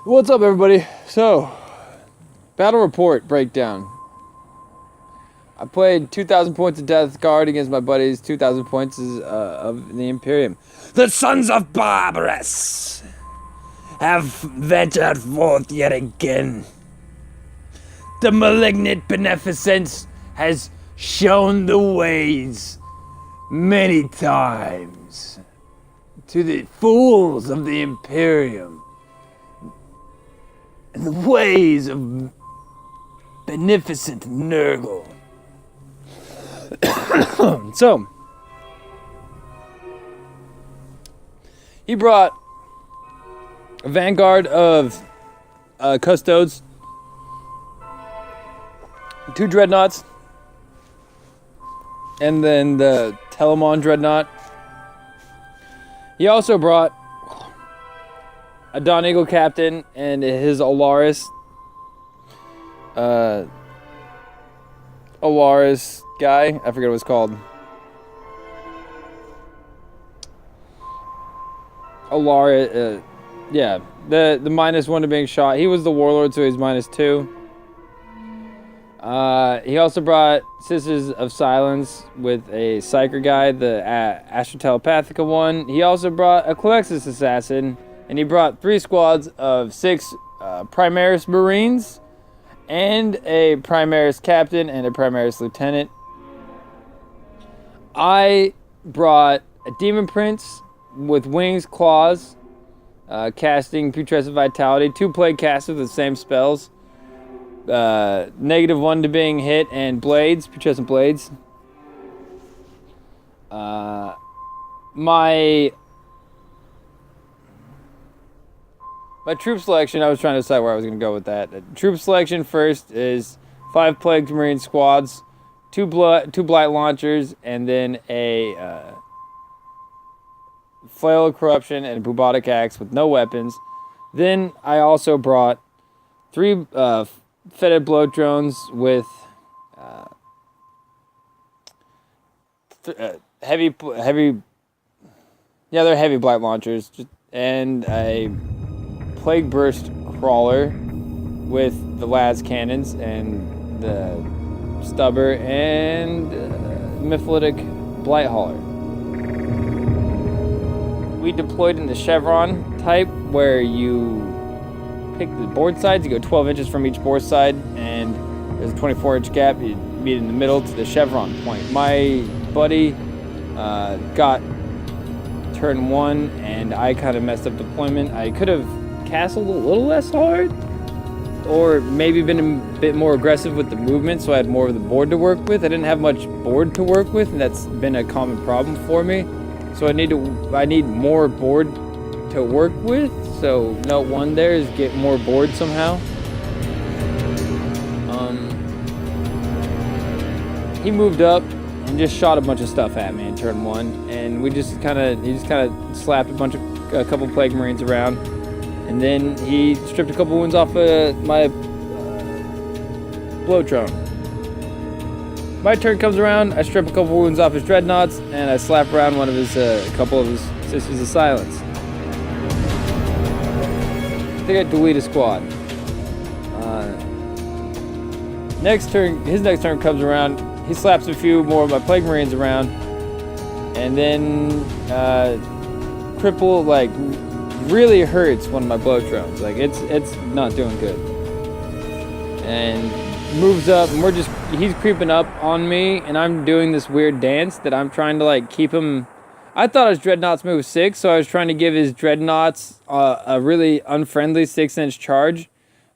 What's up, everybody? So, battle report breakdown. I played 2,000 points of Death Guard against my buddies. 2,000 points of the Imperium. The sons of Barbarous have ventured forth yet again. The malignant beneficence has shown the ways many times to the fools of the Imperium. And the ways of beneficent Nurgle. So, he brought a vanguard of Custodes, 2 dreadnoughts, and then the Telemon dreadnought. He also brought a Dawn Eagle captain and his Alaris guy. I forget what it's called. Alaris, yeah. The -1 to being shot. He was the warlord, so he's -2. He also brought Sisters of Silence with a Psyker guy, the Astro Telepathica one. He also brought a Calexis assassin. And he brought 3 squads of 6 Primaris Marines and a Primaris Captain and a Primaris Lieutenant. I brought a Demon Prince with Wings, Claws, casting Putrescent Vitality, 2 Plague Casters with the same spells, -1 to being hit, and Blades, Putrescent Blades. My troop selection, I was trying to decide where I was going to go with that. Troop selection first is 5 Plagued Marine squads, 2 Blight launchers, and then a Flail of Corruption and a Bubonic Axe with no weapons. Then I also brought 3 Fetid Bloat drones with heavy, they're heavy Blight launchers, and a Plague Burst Crawler with the Las Cannons and the Stubber and Mytholytic Blight Hauler. We deployed in the Chevron type where you pick the board sides, you go 12 inches from each board side, and there's a 24-inch gap, you meet in the middle to the Chevron point. My buddy got turn 1 and I kind of messed up deployment. I could have castled a little less hard, or maybe been a bit more aggressive with the movement so I had more of the board to work with. I didn't have much board to work with, and that's been a common problem for me. So I need more board to work with. So note 1 there is get more board somehow. He moved up and just shot a bunch of stuff at me in turn 1, and he just kind of slapped a couple Plague Marines around. And then he stripped a couple wounds off my bloat drone. My turn comes around, I strip a couple wounds off his dreadnoughts, and I slap around a couple of his Sisters of Silence. I think I delete a squad. His next turn comes around, he slaps a few more of my Plague Marines around, and then really hurts one of my bloat drones. Like it's not doing good. And moves up, and he's creeping up on me, and I'm doing this weird dance that I'm trying to keep him. I thought his dreadnoughts moved 6, so I was trying to give his dreadnoughts a really unfriendly 6-inch charge,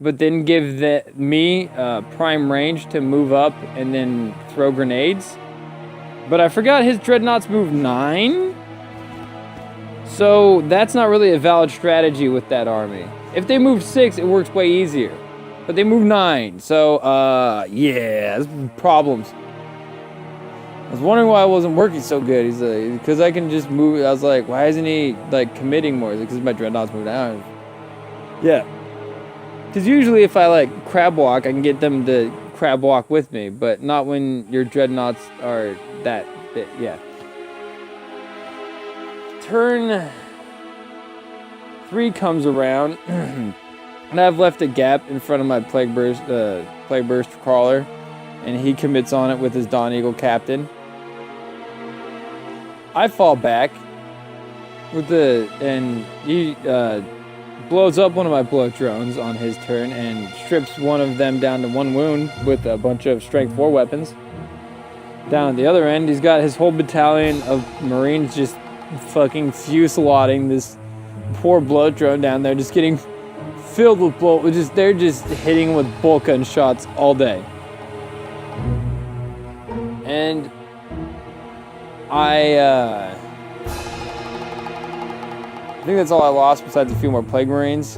but then give me prime range to move up and then throw grenades. But I forgot his dreadnoughts move 9. So that's not really a valid strategy with that army. If they moved 6, it works way easier. But they moved 9, so yeah, there's problems. I was wondering why it wasn't working so good. He's like, because I can just move. I was like, why isn't he committing more? He's like, because my dreadnoughts moved down. Yeah. Because usually if I crab walk, I can get them to crab walk with me, but not when your dreadnoughts are that big. Yeah. Turn 3 comes around. And I've left a gap in front of my Plague Burst crawler, and he commits on it with his Dawn Eagle captain. I fall back and he blows up one of my blow drones on his turn and strips one of them down to 1 wound with a bunch of strength 4 weapons. Down at the other end, he's got his whole battalion of Marines just fucking fusillading this poor blow drone down there, just getting filled with they're just hitting with bolt gun shots all day. And I think that's all I lost besides a few more Plague Marines.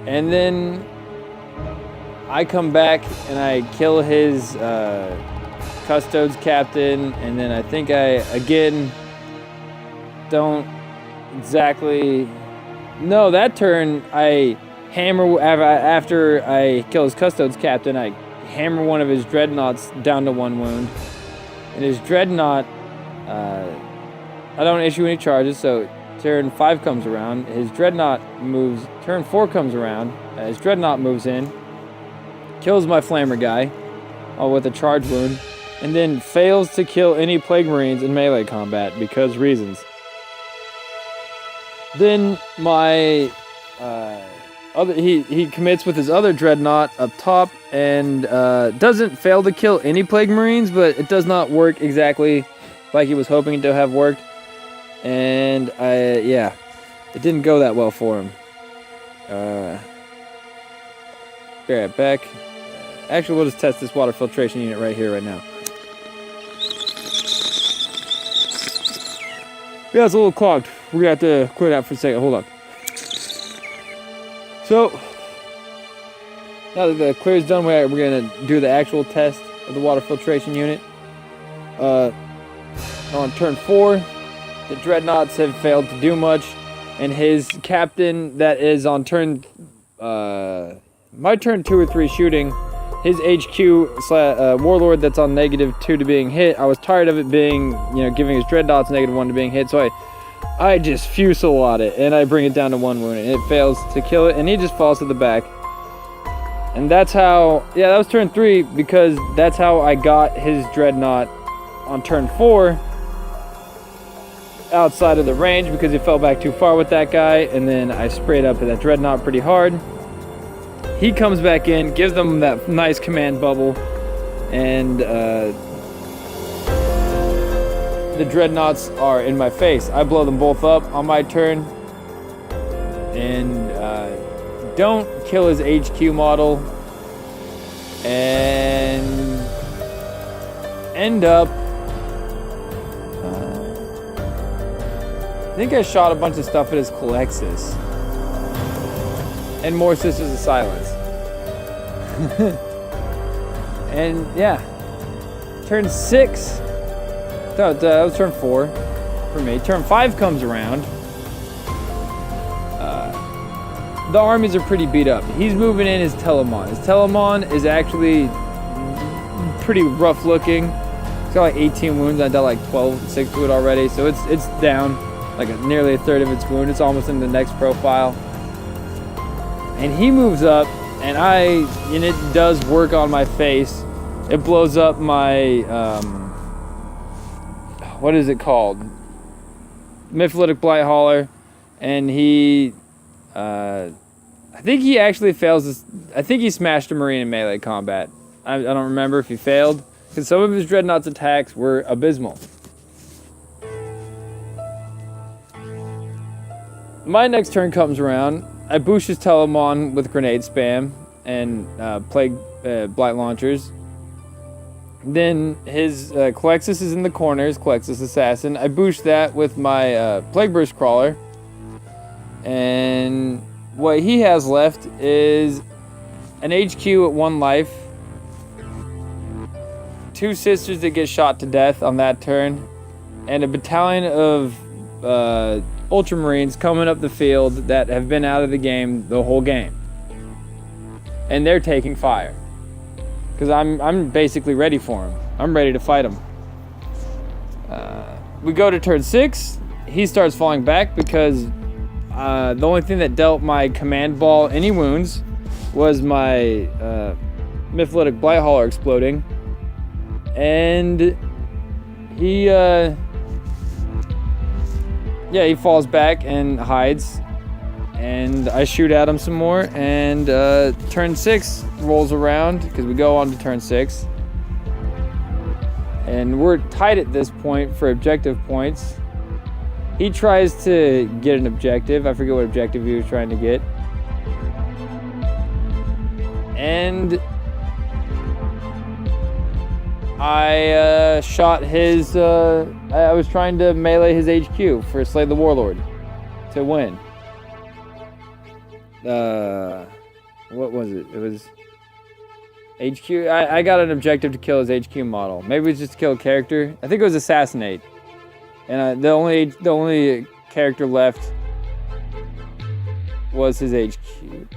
And then I come back and I kill his Custodes captain, and then I think I again don't exactly... No, that turn I hammer, after I kill his Custodes captain, I hammer one of his dreadnoughts down to 1 wound. And his dreadnought, I don't issue any charges, so turn 5 comes around, his dreadnought moves, turn 4 comes around, his dreadnought moves in, kills my flamer guy, with a charge wound, and then fails to kill any Plague Marines in melee combat because reasons. Then my he commits with his other dreadnought up top and doesn't fail to kill any Plague Marines, but it does not work exactly like he was hoping to have worked. And it didn't go that well for him. Be right back. Actually, we'll just test this water filtration unit right here, right now. Yeah, it's a little clogged. We're gonna have to clear it out for a second. Hold on. So, now that the clear is done, we're gonna do the actual test of the water filtration unit. On turn 4, the dreadnoughts have failed to do much, and his captain that is on turn, my turn 2 or 3 shooting, his HQ warlord that's on -2 to being hit. I was tired of it being, giving his dreadnoughts -1 to being hit, so I just fusillade it, and I bring it down to 1 wound, and it fails to kill it, and he just falls to the back. And that's how, that was turn 3, because that's how I got his dreadnought on turn 4 outside of the range, because he fell back too far with that guy, and then I sprayed up that dreadnought pretty hard. He comes back in, gives them that nice command bubble, and the dreadnoughts are in my face. I blow them both up on my turn, and don't kill his HQ model, and end up... I think I shot a bunch of stuff at his Colexis. And more Sisters of Silence. And turn 6. No, that was turn 4 for me. Turn 5 comes around. The armies are pretty beat up. He's moving in his Telemon. His Telemon is actually pretty rough looking. It's got like 18 wounds. I dealt like 6 to it already, so it's down like nearly a third of its wound. It's almost in the next profile. And he moves up, and it does work on my face. It blows up my, what is it called? Myphitic Blight Hauler. And he, I think he actually fails this. I think he smashed a Marine in melee combat. I don't remember if he failed, because some of his Dreadnought's attacks were abysmal. My next turn comes around. I boost his Telemon with grenade spam and plague blight launchers. Then his Colexis is in the corners, Colexis Assassin. I boost that with my Plague Burst Crawler. And what he has left is an HQ at 1 life, 2 sisters that get shot to death on that turn, and a battalion of Ultramarines coming up the field that have been out of the game the whole game. And they're taking fire. Because I'm basically ready for him. I'm ready to fight him. We go to turn 6. He starts falling back because The only thing that dealt my command ball any wounds was my Mytholytic Blighthauler exploding. And he falls back and hides. And I shoot at him some more, and turn 6 rolls around, because we go on to turn 6. And we're tied at this point for objective points. He tries to get an objective. I forget what objective he was trying to get. And I shot his... I was trying to melee his HQ for Slay the Warlord to win. What was it? It was HQ. I got an objective to kill his HQ model. Maybe it was just to kill a character. I think it was assassinate. And the only character left was his HQ.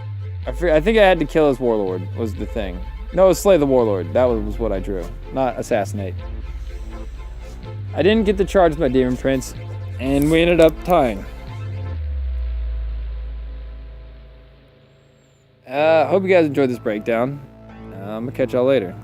I think I had to kill his warlord was the thing. No, it was Slay the Warlord. That was what I drew, not assassinate. I didn't get the charge with my Demon Prince, and we ended up tying. Hope you guys enjoyed this breakdown. I'm gonna catch y'all later.